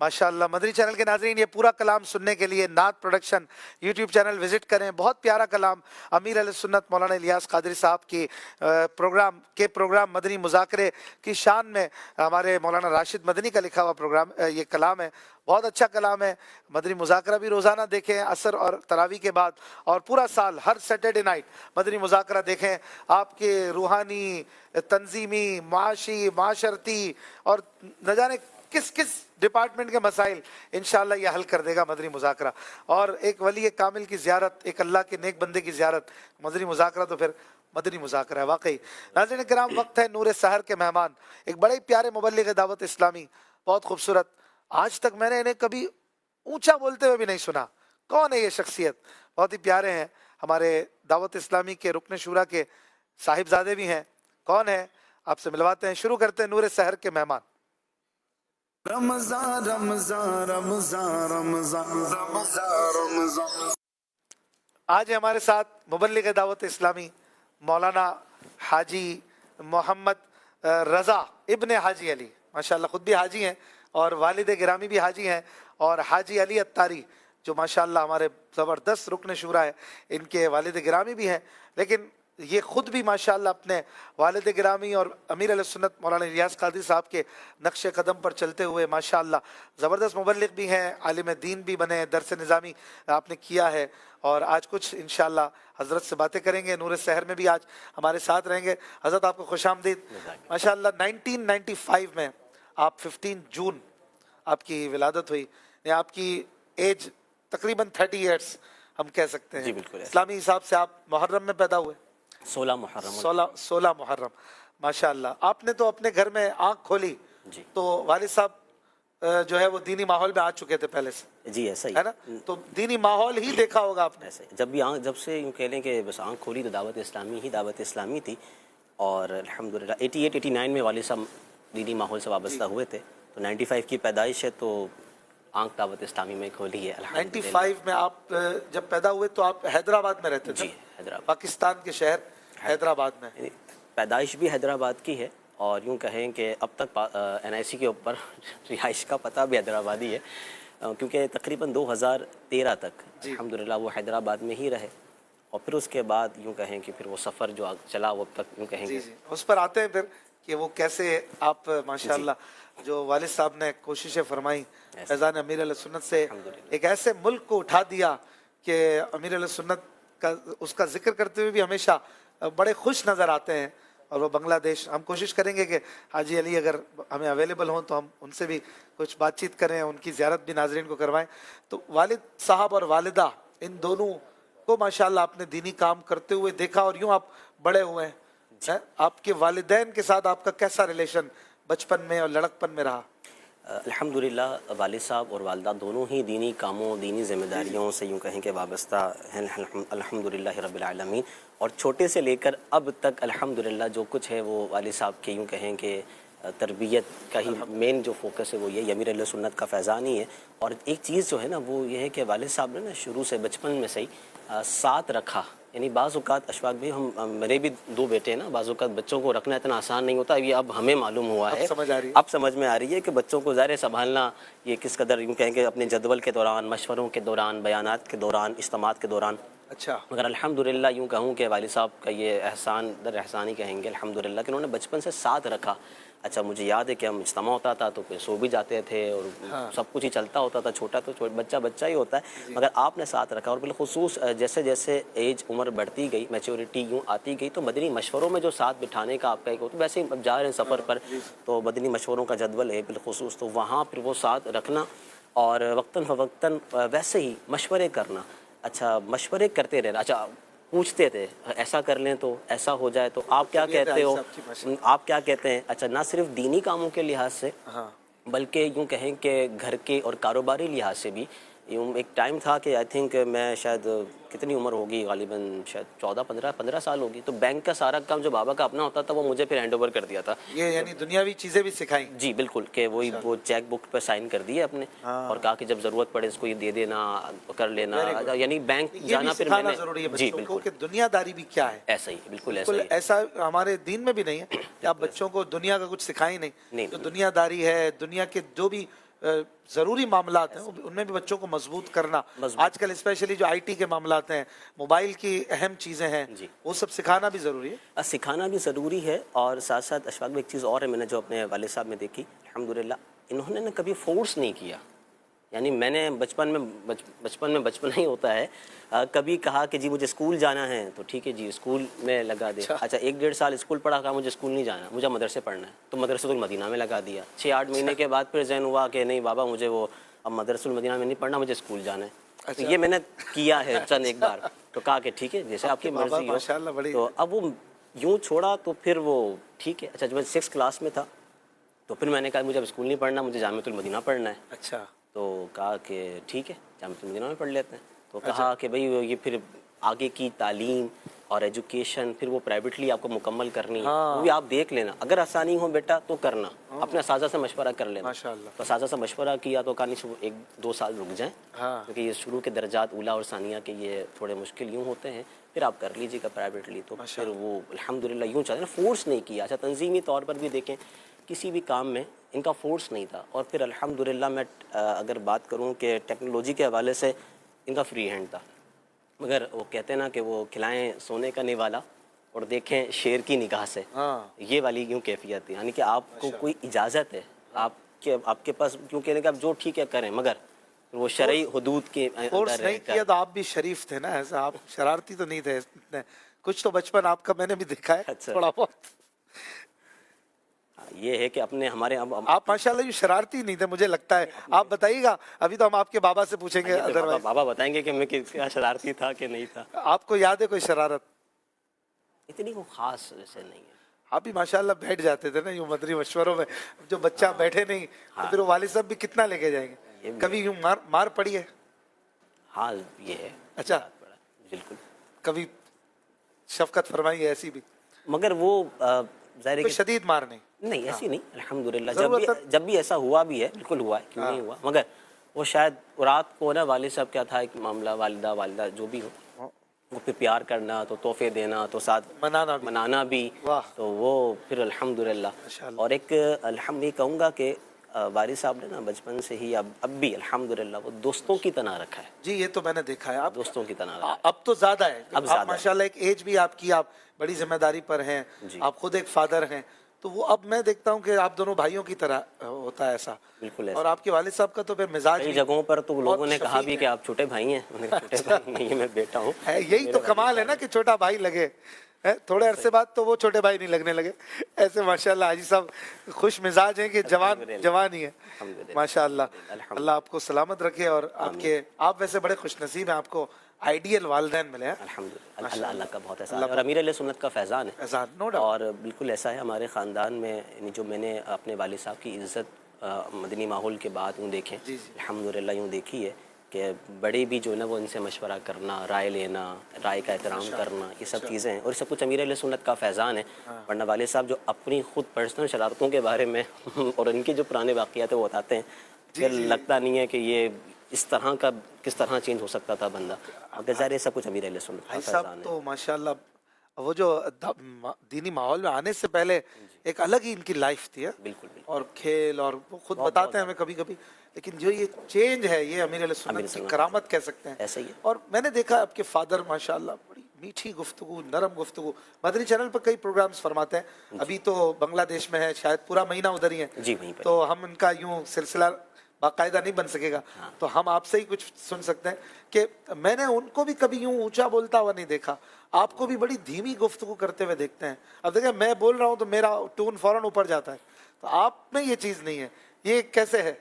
माशाअल्लाह। मदनी चैनल के नाज़रीन, ये पूरा कलाम सुनने के लिए नात प्रोडक्शन यूट्यूब चैनल विजिट करें। बहुत प्यारा कलाम अमीर अहले सुन्नत मौलाना इलियास कादरी साहब की प्रोग्राम मदनी मुज़ाकरे की शान में हमारे मौलाना राशिद मदनी का लिखा हुआ प्रोग्राम ये कलाम है। बहुत अच्छा कलाम है। मदनी मुज़ाकरा भी रोज़ाना देखें असर और तरावी के बाद, और पूरा साल हर सैटरडे नाइट मदनी मुज़ाकरा देखें। आपके रूहानी, तंजीमी, माशी, माशरती और न जाने किस किस डिपार्टमेंट के मसाइल इंशाअल्लाह ये हल कर देगा मदनी मुज़ाकरा। और एक वली कामिल की ज़ियारत, एक अल्लाह के नेक बंदे की ज़ियारत, मदनी मुज़ाकरा तो फिर मदनी मुज़ाकरा है वाकई। नाज़रीन किराम, वक्त है नूर सहर के मेहमान, एक बड़े प्यारे मुबल्लिग दावत इस्लामी, बहुत खूबसूरत। आज तक मैंने इन्हें कभी ऊंचा बोलते हुए भी नहीं सुना। कौन है ये शख्सियत? बहुत ही प्यारे हैं, हमारे दावत इस्लामी के रुकन शूरा के साहिबजादे भी हैं। कौन है, आपसे मिलवाते हैं। शुरू करते हैं नूर सहर के मेहमान। रमज़ान रमज़ान रमज़ान रमज़ान रमज़ान रमज़ान। आज हमारे साथ मुबल्लिग दावत इस्लामी मौलाना हाजी मोहम्मद रज़ा इब्न हाजी अली, माशाअल्लाह खुद भी हाजी हैं और वालिद गिरामी भी हाजी हैं, और हाजी अली अत्तारी जो माशाअल्लाह हमारे ज़बरदस्त रुकन शूरा है, इनके वालिद गिरामी भी हैं। लेकिन ये ख़ुद भी माशाअल्लाह अपने वालिद गिरामी और अमीर अहले सुन्नत मौलाना इलियास कादरी साहब के नक्श कदम पर चलते हुए माशाअल्लाह ज़बरदस्त मुबल्लिग भी हैं, आलिम दीन भी बने, दरस निज़ामी आपने किया है। और आज कुछ इंशाअल्लाह हज़रत से बातें करेंगे। नूर सहर में भी आज हमारे साथ रहेंगे। हज़रत आपको खुशामदीद। माशाअल्लाह 1995 में आप 15 जून आपकी विलादत हुई। आपकी एज तकरीबन 30 ईयर्स हम कह सकते हैं। जी बिल्कुल। इस्लामी हिसाब से आप मुहर्रम में पैदा हुए। 16 मुहर्रम। माशाअल्लाह, आपने तो अपने घर में आँख खोली जी। तो वालिद साहब जो है वो दीनी माहौल में आ चुके थे पहले से, जी ऐसा ही है ना? तो दीनी माहौल ही देखा होगा आपने। ऐसे जब से यूँ कह लें कि बस आँख खोली तो दावत इस्लामी थी। और अल्हम्दुलिल्लाह 88-89 में वालिद साहब दीनी माहौल से वाबस्ता हुए थे। तो 95 की पैदाइश है, तो आँख दावत इस्लामी में खोली है। 95 में आप जब पैदा हुए तो आप हैदराबाद में रहते थे? जी, हैदराबाद, पाकिस्तान के शहर हैदराबाद में। पैदाइश भी हैदराबाद की है, और यूँ कहें कि अब तक NIC के ऊपर रिहाइश का पता भी हैदराबादी है, क्योंकि तकरीबन 2013 तक अल्हम्दुलिल्लाह वो हैदराबाद में ही रहे। और फिर उसके बाद यूँ कहें कि फिर वो सफ़र जो चला वो अब तक यूँ कहेंगे उस पर आते हैं फिर कि वो कैसे आप माशाअल्लाह जो वालिद साहब ने कोशिशें फरमाई फैज़ान अमीर अहले सुन्नत से एक ऐसे मुल्क को उठा दिया कि अमीर अहले सुन्नत का उसका जिक्र करते हुए भी हमेशा बड़े खुश नज़र आते हैं। और वो बांग्लादेश, हम कोशिश करेंगे कि हाजी अली अगर हमें अवेलेबल हों तो हम उनसे भी कुछ बातचीत करें, उनकी ज़ियारत भी नाज़रीन को करवाएं। तो वालिद साहब और वालिदा, इन दोनों को माशाअल्लाह आपने दीनी काम करते हुए देखा और यूँ आप बड़े हुए हैं। आपके वालिदैन के साथ आपका कैसा रिलेशन बचपन में और लड़कपन में रहा? अल्हम्दुलिल्लाह वालिद साहब और वालिदा दोनों ही दीनी कामों, दीनी ज़िम्मेदारियों से यूँ कहें कि वाबस्ता हैं अल्हम्दुलिल्लाह रब्बिल आलमीन। और छोटे से लेकर अब तक अल्हम्दुलिल्लाह जो कुछ है वो वालिद साहब के यूँ कहें कि तरबियत का ही मेन जो फोकस है वो ये अमीर अहले सुन्नत का फैज़ान ही है। और एक चीज़ जो है ना वो ये है कि वालिद साहब ने ना शुरू से बचपन में से ही साथ रखा। यानी बाज़ औक़ात अशफाक भी हम मेरे भी 2 बेटे हैं ना, बाज़ औक़ात बच्चों को रखना इतना आसान नहीं होता। ये अब हमें मालूम हुआ है, अब समझ में आ रही है कि बच्चों को ज़ाहिर संभालना ये किस कदर यूँ कहेंगे अपने जदवल के दौरान, मशवरों के दौरान, बयानात के दौरान, इज्तिमात के दौरान। अच्छा, मगर अल्हम्दुलिल्लाह यूँ कहूँ कि वालिद साहब का ये एहसान दर एहसान ही कहेंगे अल्हम्दुलिल्लाह कि उन्होंने बचपन से साथ रखा। अच्छा, मुझे याद है कि हम इज्तिमा होता था तो फिर सो भी जाते थे और सब कुछ ही चलता होता था। छोटा तो बच्चा ही होता है, मगर आपने साथ रखा। और बिलखुसूस जैसे जैसे एज उम्र बढ़ती गई, मैच्योरिटी यूँ आती गई, तो मदनी मशवरों में जो साथ बिठाने का आपका एक होता, वैसे ही अब जा रहे हैं सफ़र पर तो मदनी मशवरों का जदवल है बिलखुसूस, तो वहाँ फिर वो साथ रखना और वक्तन फ़वक्तन वैसे ही मशवरे करना। अच्छा, मशवरे करते रहना। अच्छा, पूछते थे ऐसा कर लें तो ऐसा हो जाए तो आप क्या कहते हो, आप क्या कहते हैं। अच्छा, ना सिर्फ दीनी कामों के लिहाज से बल्कि यूँ कहें कि घर के और कारोबारी लिहाज से भी। यूँ एक टाइम था कि आई थिंक मैं शायद कितनी उम्र होगी, गालिबन शायद 14-15 साल होगी, तो बैंक का सारा काम जो बाबा का अपना होता था वो मुझे फिर हैंड ओवर कर दिया था। ये यानी दुनियावी चीज़ें भी सिखाई? जी बिल्कुल, कि वही वो चेक बुक पर साइन कर दिए अपने और कहा कि जब ज़रूरत पड़े इसको ये दे देना, कर लेना। यानी बैंक जाना फिर मैंने जी बिल्कुल कि दुनियादारी भी क्या है। ऐसा ही बिल्कुल ऐसा हमारे दीन में भी नहीं है कि आप बच्चों को दुनिया का कुछ सिखाएं नहीं। तो दुनियादारी है, दुनिया के जो भी ज़रूरी मामलात हैं उनमें भी बच्चों को मजबूत करना, आजकल स्पेशली जो IT के मामलात हैं, मोबाइल की अहम चीज़ें हैं, वो सब सिखाना भी ज़रूरी है। सिखाना भी ज़रूरी है। और साथ साथ अशफाक में एक चीज़ और है, मैंने जो अपने वालिद साहब में देखी, अल्हम्दुलिल्लाह इन्होंने ना कभी फोर्स नहीं किया। यानी मैंने बचपन में बचपन ही होता है, कभी कहा कि जी मुझे स्कूल जाना है तो ठीक है जी स्कूल में लगा दे। अच्छा 1-1.5 साल स्कूल पढ़ा, कहा मुझे स्कूल नहीं जाना, मुझे मदरसे पढ़ना है, तो मदरसतुल मदीना में लगा दिया। 6-8 महीने के बाद फिर ज़हन हुआ कि नहीं बाबा मुझे वो अब मदरसतुल मदीना में नहीं पढ़ना, मुझे स्कूल जाना है। तो ये मैंने किया है चंद एक बार, तो कहा कि ठीक है जैसे आपकी मर्जी हो। तो अब वो यूँ छोड़ा तो फिर वो ठीक है। अच्छा जब मैं 6th क्लास में था तो फिर मैंने कहा मुझे अब स्कूल नहीं पढ़ना, मुझे जामिअतुल मदीना पढ़ना है। अच्छा, तो कहा कि ठीक है जामिअतुल मदीना में पढ़ लेते हैं। तो कहा कि भाई ये फिर आगे की तालीम और एजुकेशन फिर वो प्राइवेटली आपको मुकम्मल करनी है, वो भी आप देख लेना, अगर आसानी हो बेटा तो करना, अपने असाज़ा से मशवरा कर लेना। माशाअल्लाह। तो असाज़ा से मशवरा किया तो कहा नहीं 1-2 साल रुक जाएं, क्योंकि ये शुरू के दर्जात ऊला और सानिया के ये थोड़े मुश्किल यूँ होते हैं, फिर आप कर लीजिएगा प्राइवेटली। तो फिर वो अल्हम्दुलिल्लाह यूँ चलते ना, फोर्स नहीं किया। अच्छा तंजीमी तौर पर भी देखें किसी भी काम में इनका फोर्स नहीं था। और फिर अल्हम्दुलिल्लाह मैं अगर बात करूं कि टेक्नोलॉजी के हवाले से इनका फ्री हैंड था, मगर वो कहते हैं ना कि वो खिलाएं सोने का निवाला और देखें शेर की निगाह से, ये वाली यूँ कैफियत थी। यानी कि आपको कोई इजाज़त है आपके पास, क्योंकि आप जो ठीक है करें, मगर वो शरई हुदूद के फोर्स नहीं किया तो आप भी शरीफ थे ना, ऐसा आप शरारती तो नहीं थे इतने, कुछ तो बचपन आपका मैंने भी देखा है। अच्छा। थोड़ा बहुत ये है कि अपने हमारे आप माशाल्लाह ये शरारती नहीं थे मुझे लगता है। आप बताइएगा, अभी तो हम आपके बाबा से पूछेंगे, अदरवाइज बाबा बताएंगे कि मैं क्या शरारती था कि नहीं था। आपको याद है कोई शरारत? इतनी वो खास वैसे नहीं है। आप भी माशाल्लाह बैठ जाते थे ना यूं मदरी मशवरों में, जो बच्चा बैठे नहीं तो फिर वो वालिद साहब भी कितना लेके जाएंगे। कभी यूं मार पड़ी है? हाँ ये है। अच्छा, बिल्कुल। कभी शफकत फरमाई है ऐसी भी? मगर वो ज़ाहिर है कि शदीद मार नहीं ऐसी नहीं, अल्हम्दुलिल्लाह जब भी ऐसा हुआ भी है, बिल्कुल हुआ है, क्यों नहीं हुआ। मगर वो शायद रात को ना वालिद साहब क्या था एक मामला, वालिदा जो भी हो वो फिर प्यार करना, तो तोहफे देना, तो साथ मनाना भी, तो वो फिर अल्हम्दुलिल्लाह। और एक मैं कहूँगा कि वारिस साहब ने ना बचपन से ही अब भी अल्हम्दुलिल्लाह वो दोस्तों की तरह रखा है। जी ये तो मैंने देखा है, आप दोस्तों की तरह अब तो ज्यादा है, अब आप माशाल्लाह एक एज भी आपकी, आप बड़ी जिम्मेदारी पर हैं, आप खुद एक फादर हैं, तो वो अब मैं देखता हूँ कि आप दोनों भाइयों की तरह होता है ऐसा। बिल्कुल ऐसा। और आपके वालिद साहब का तो फिर मिजाज कई जगहों पर तो लोगों ने कहा भी कि आप छोटे भाई हैं, मैंने कहा छोटे भाई नहीं है, मैं बेटा हूँ। यही तो कमाल है ना कि छोटा भाई लगे, थोड़े अरसे बाद तो वो छोटे भाई नहीं लगने लगे। ऐसे माशाल्लाह हाजी साहब खुश मिजाज हैं कि जवान ही है माशाल्लाह। अल्लाह आपको सलामत रखे और आप वैसे बड़े खुश नसीब हैं, आपको आइडियल वालिदैन मिले हैं अल्हम्दुलिल्लाह। अल्लाह का बहुत एहसान है और अमीर अहले सुन्नत का फैज़ान है, नो डाउट। और बिल्कुल ऐसा है हमारे ख़ानदान में, जो मैंने अपने वालिद साहब की इज़्ज़त मदनी माहौल के बाद यूँ देखें अल्हम्दुलिल्लाह यूँ देखी है कि बड़े भी जो है ना वो इनसे मशवरा करना, राय लेना, राय का एहतराम करना, ये सब चीज़ें हैं, और ये सब कुछ अमीर अहले सुन्नत का फैज़ान है। वरना वालिद साहब जो अपनी खुद पर्सनल शरारतों के बारे में और इनके जो पुराने वाक़ियात है वो बताते हैं, फिर लगता नहीं है कि ये इस तरह का किस तरह चेंज हो सकता था बंदा। अगर ज़ाहिर सब कुछ अमीर अहले सुन्नत का फैज़ान है। तो माशाल्लाह वो जो दीनी माहौल में आने से पहले एक अलग ही इनकी लाइफ थी, बिल्कुल। और खेल, और वो खुद बताते हैं हमें कभी कभी, लेकिन जो ये चेंज है ये अमीर अहले सुन्नत की करामत कह सकते हैं, ऐसा ही है। और मैंने देखा आपके फादर माशाल्लाह बड़ी मीठी गुफ्तगू, नरम गुफ्तगू, मदनी चैनल पर कई प्रोग्राम्स फरमाते हैं, अभी तो बांग्लादेश में है, शायद पूरा महीना उधर ही है जी, वहीं पर। तो हम इनका यूं सिलसिला बाकायदा नहीं बन सकेगा, तो हम आपसे ही कुछ सुन सकते हैं कि मैंने उनको भी कभी यूं ऊंचा बोलता हुआ नहीं देखा, आपको भी बड़ी धीमी गुफ्तगू करते हुए देखते हैं। अब देखिए मैं बोल रहा हूं तो मेरा टोन फौरन ऊपर जाता है, तो आप में ये चीज़ नहीं है, ये कैसे है?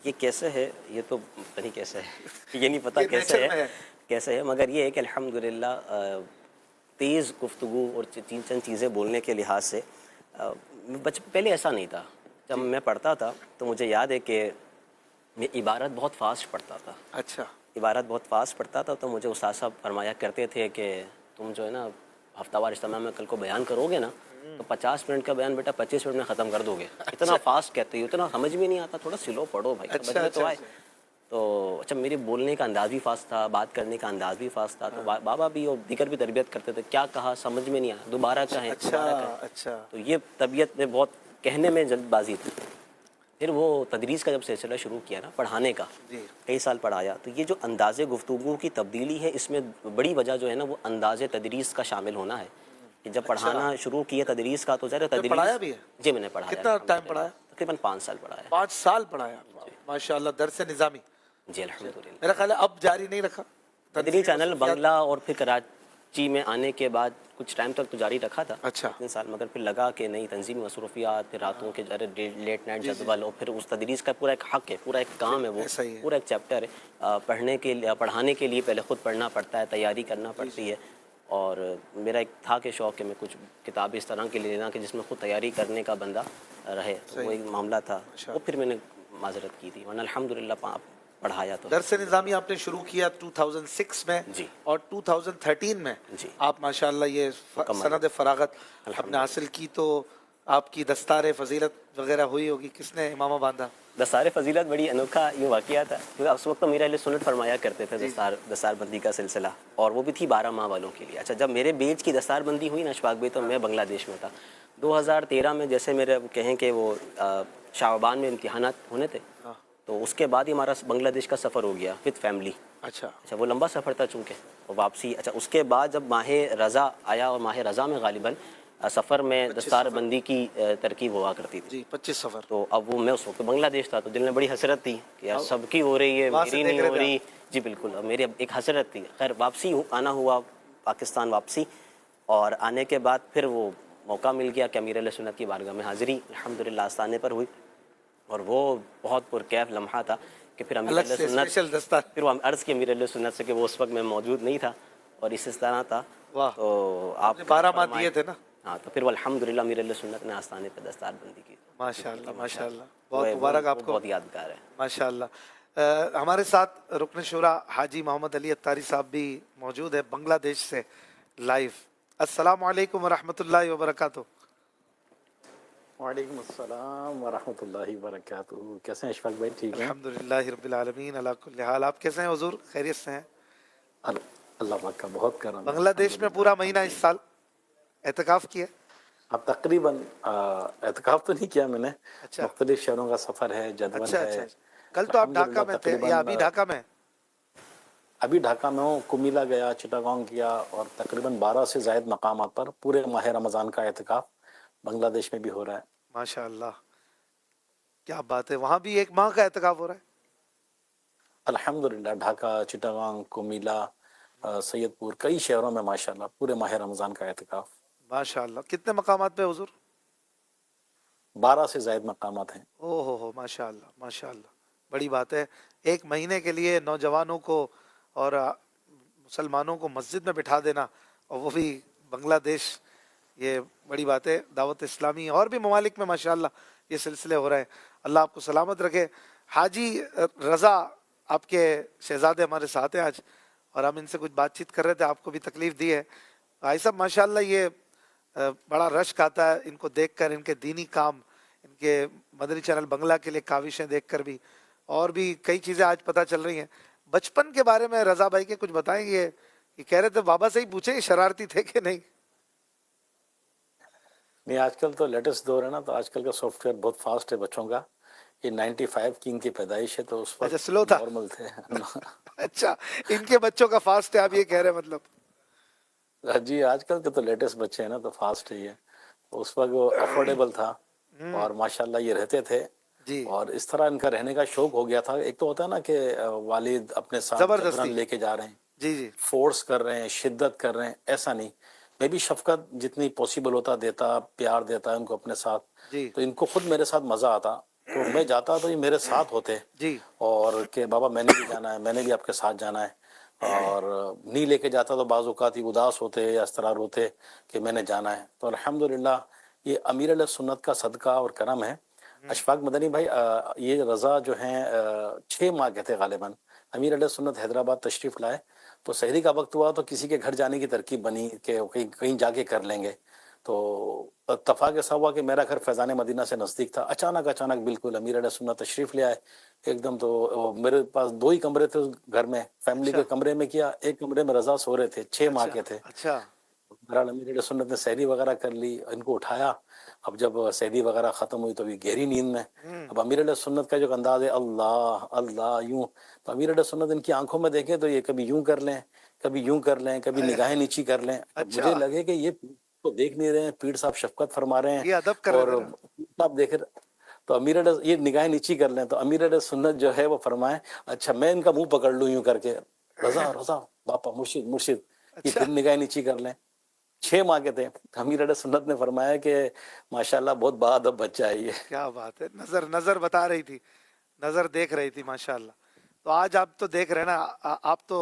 ये कैसे है, ये तो पता नहीं कैसे है, ये नहीं पता कैसे है, मगर ये है कि अल्हम्दुलिल्लाह तेज़ गुफ्तगू और चंद चीज़ें बोलने के लिहाज से पहले ऐसा नहीं था। जब मैं पढ़ता था तो मुझे याद है कि मैं इबारत बहुत फास्ट पढ़ता था। अच्छा। इबारत बहुत फास्ट पढ़ता था तो मुझे उस्ताद साहब फरमाया करते थे कि तुम जो है ना हफ्तावार इज्तिमा में कल को बयान करोगे ना तो 50 मिनट का बयान बेटा 25 मिनट में ख़त्म कर दोगे। इतना फास्ट कहते हो, इतना समझ में नहीं आता, थोड़ा स्लो पढ़ो भाई। तो अच्छा मेरे बोलने का अंदाज़ भी फास्ट था, बात करने का अंदाज़ भी फास्ट था, तो बाबा भी और दीगर भी तरबियत करते थे, क्या कहा समझ में नहीं आया, दोबारा कहें। अच्छा। तो ये तबीयत में बहुत कहने में जल्दबाजी थी। پھر وہ تدریس کا جب سلسلہ شروع کیا نا پڑھانے کا، جی کئی سال پڑھایا، تو یہ جو انداز گفتگو کی تبدیلی ہے اس میں بڑی وجہ جو ہے نا وہ انداز تدریس کا شامل ہونا ہے کہ جب پڑھانا شروع کیا تدریس کا تو ذرا نے تدریس پڑھایا بھی ہے؟ جی میں نے پڑھایا کتنا ٹائم الحمدللہ، پڑھایا؟ تقریباً 5 سال پڑھایا 5 سال پڑھایا، ماشاء اللہ، درس نظامی؟ جی الحمدللہ۔ میرا خیال ہے اب جاری نہیں رکھا مدنی تنظیم چینل مصروفیات؟ بنگلہ اور پھر کراچی میں آنے کے بعد کچھ ٹائم تک تو جاری رکھا تھا، اچھا۔ 3 سال، مگر پھر لگا کہ نہیں، تنظیمی مصروفیات، پھر راتوں کے لیٹ نائٹ جدول، اور پھر اس تدریس کا پورا ایک حق ہے، پورا ایک کام ہے، وہ ایسا ہی ہے۔ پورا ایک چیپٹر ہے، پڑھانے کے لیے پہلے خود پڑھنا پڑتا ہے، تیاری کرنا پڑتی ہے، اور میرا ایک تھا کہ شوق کہ میں کچھ کتابیں اس طرح کی لے لینا کہ جس میں خود تیاری کرنے کا بندہ رہے، تو وہ ایک معاملہ تھا، وہ پھر میں نے معذرت کی تھی، ورنہ الحمدللہ پڑھایا تو درس نظامی آپ نے شروع کیا 2006 میں، جی اور 2013 میں جی آپ ماشاءاللہ یہ سند فراغت اپنے حاصل کی، تو آپ کی دستار فضیلت وغیرہ ہوئی ہوگی، کس نے امامہ باندھا؟ دستار فضیلت بڑی انوکھا یہ واقعہ تھا، کیونکہ اس وقت تو میرے اہل سنت فرمایا کرتے تھے دستار بندی کا سلسلہ، اور وہ بھی تھی 12 ماہ والوں کے لیے۔ اچھا، جب میرے بیچ کی دستار بندی ہوئی نا اشفاق بھائی، تو میں بنگلہ دیش میں تھا 2013 میں، جیسے میرے کہیں کہ وہ شعبان میں امتحانات ہونے تھے، تو اس کے بعد ہی ہمارا بنگلہ دیش کا سفر ہو گیا وتھ فیملی۔ اچھا اچھا، وہ لمبا سفر تھا چونکہ، اور واپسی، اچھا اس کے بعد جب ماہ رضا آیا، اور ماہ رضا میں غالباً سفر میں دستار بندی کی ترکیب ہوا کرتی تھی، جی 25 سفر، تو اب وہ میں اس وقت بنگلہ دیش تھا، تو دل میں بڑی حسرت تھی کہ یار سب کی ہو رہی ہے، وہاں سے میری دیکھ نہیں رہے ہو تھے رہی۔ جی بالکل، اب میری اب ایک حسرت تھی۔ خیر واپسی آنا ہوا، پاکستان واپسی، اور آنے کے بعد پھر وہ موقع مل گیا کہ امیر علیہ سنت کی بارگاہ میں حاضری الحمدللہ آستانے پر ہوئی، اور وہ بہت پرکیف لمحہ تھا کہ پھر امیر الگ علیہ سے سنت، اسپیشل دستار، پھر وہ عرض کی امیر علیہ سنت سے کہ وہ اس وقت میں موجود نہیں تھا، اور اس طرح تھا، واہ، تو آپ 12 ماہ دیے تھے نا؟ ہاں، تو پھر وہ الحمدللہ امیر علیہ سنت نے آستانے پہ دستار بندی کی، ماشاءاللہ ماشاءاللہ، وہ بہت مبارک آپ کو، بہت یادگار ہے۔ ماشاءاللہ۔ ہمارے ساتھ رکن شورا حاجی محمد علی اتاری صاحب بھی موجود ہے بنگلہ دیش سے لائیو۔ السلام علیکم ورحمۃ اللہ وبرکاتہ۔ وعلیکم السلام ورحمۃ اللہ وبرکاتہ۔ کیسے ہیں اشفاق بھائی؟ ٹھیک ہیں؟ الحمدللہ رب العالمین، علی کل حال۔ آپ کیسے ہیں حضور؟ خیریت سے ہیں؟ اللہ پاک کا بہت کرم ہے، بنگلہ دیش میں پورا مہینہ اس سال اعتکاف کیا؟ اب تقریباً اعتکاف تو نہیں کیا میں نے، اچھا مختلف شہروں کا سفر ہے، جدول اچھا ہے۔ اچھا، کل تو آپ ڈھاکہ الحمدللہ میں تھے یا تقریباً ابھی ڈھاکہ میں؟ ابھی ڈھاکہ میں ہوں، کمیلا گیا، چٹاگانگ کیا، اور تقریباً 12 سے زائد مقامات پر پورے ماہ رمضان کا اعتکاف بنگلہ دیش میں بھی ہو رہا ہے۔ ماشاء اللہ، کیا بات ہے، وہاں بھی 1 ماہ کا اعتکاف ہو رہا ہے؟ الحمدللہ ڈھاکہ، چٹاگانگ، کمیلا، سید پور، کئی شہروں میں ماشاءاللہ پورے ماہ رمضان کا اعتکاف۔ ماشاء اللہ، کتنے مقامات پہ حضور؟ 12 سے زائد مقامات ہیں۔ او ہو، ماشاء اللہ ماشاء اللہ، بڑی بات ہے۔ 1 مہینے کے لیے نوجوانوں کو اور مسلمانوں کو مسجد میں بٹھا دینا، اور وہ بھی بنگلہ دیش، یہ بڑی بات ہے۔ دعوت اسلامی اور بھی ممالک میں ماشاءاللہ یہ سلسلے ہو رہے ہیں، اللہ آپ کو سلامت رکھے۔ حاجی رضا آپ کے شہزادے ہمارے ساتھ ہیں آج، اور ہم ان سے کچھ بات چیت کر رہے تھے، آپ کو بھی تکلیف دی ہے بھائی صاحب۔ ماشاءاللہ یہ بڑا رشک آتا ہے ان کو دیکھ کر، ان کے دینی کام، ان کے مدنی چینل بنگلہ کے لیے کاوشیں دیکھ کر بھی، اور بھی کئی چیزیں آج پتہ چل رہی ہیں۔ بچپن کے بارے میں رضا بھائی کے کچھ بتائیں گے؟ یہ کہہ رہے تھے بابا سے ہی پوچھیں شرارتی تھے کہ نہیں؟ نہیں، آج کل تو لیٹسٹ دور ہے نا، تو آج کل کا سافٹ ویئر بہت فاسٹ ہے بچوں کا۔ یہ 95 کی ان کی پیدائش ہے، تو اس اچھا، وقت سلو تھا؟ نارمل تھے۔ اچھا، ان کے بچوں کا فاسٹ ہے، آپ یہ کہہ رہے ہیں مطلب؟ جی، آج کل کے تو لیٹسٹ بچے ہیں نا، تو فاسٹ ہی ہے۔ اس وقت وہ افورڈیبل تھا، اور ماشاءاللہ یہ رہتے تھے، جی، اور اس طرح ان کا رہنے کا شوق ہو گیا تھا۔ ایک تو ہوتا ہے نا کہ والد اپنے ساتھ زبردستی، جبرن لے کے جا رہے ہیں، جی جی، فورس کر رہے ہیں، شدت کر رہے ہیں، ایسا نہیں۔ میں بھی شفقت جتنی پاسبل ہوتا دیتا، پیار دیتا ان کو اپنے ساتھ، جی تو ان کو خود میرے ساتھ مزہ آتا، تو میں جاتا تو یہ میرے ساتھ ہوتے، جی، اور کہ بابا میں نے بھی جانا ہے، میں نے بھی آپ کے ساتھ جانا ہے، اور نہیں لے کے جاتا تو بعض اوقات ہی اداس ہوتے یا اس طرح روتے کہ میں نے جانا ہے۔ تو الحمدللہ یہ امیر علیہ سنت کا صدقہ اور کرم ہے۔ اشفاق مدنی بھائی، یہ رضا جو ہیں 6 ماہ کے تھے غالباً، امیر علیہ سنت حیدرآباد تشریف لائے، تو سحری کا وقت ہوا تو کسی کے گھر جانے کی ترکیب بنی کہ کہیں جا کے کر لیں گے، تو اتفاق ایسا ہوا کہ میرا گھر فیضان مدینہ سے نزدیک تھا۔ اچانک بالکل امیر علیہ سنت تشریف لے آئے ایک دم، تو میرے پاس 2 ہی کمرے تھے اس گھر میں، فیملی اچھا کے کمرے میں کیا، ایک کمرے میں رضا سو رہے تھے، 6 ماہ اچھا کے تھے۔ اچھا، बहरहाल अमीर अहले सुन्नत ने सहरी वगैरह कर ली, इनको उठाया। अब जब सहरी वगैरह खत्म हुई तो अभी गहरी नींद में। अब अमीर अहले सुन्नत का जो अंदाज है, अल्लाह अल्लाह यूं, तो अमीर अहले सुन्नत इनकी आंखों में देखें तो ये कभी यूं कर लें, कभी यूं कर लें, कभी निगाहें नीची कर लें। अब अच्छा। मुझे लगे कि ये तो देख नहीं रहे हैं, पीर साहब शफकत फरमा रहे हैं ये अदब कर रहे और थे ना। पीर साहब देख रहे, तो अमीर अहले ये निगाहें नीची कर लें, तो अमीर अहले सुन्नत जो है वो फरमाए, अच्छा मैं इनका मुंह पकड़ लूं यूं करके, रजा रजा बापा मुर्शिद मुर्शिद, ये अच्छा। फिर निगाहें नीची कर लें। 6 माह के थे। अमीर अहले सुन्नत ने फरमाया कि माशाल्लाह बहुत बाअदब बच्चा है ये। क्या बात है, नजर नजर बता रही थी, नजर देख रही थी माशाल्लाह। तो आज आप तो देख रहे हैं ना, आप तो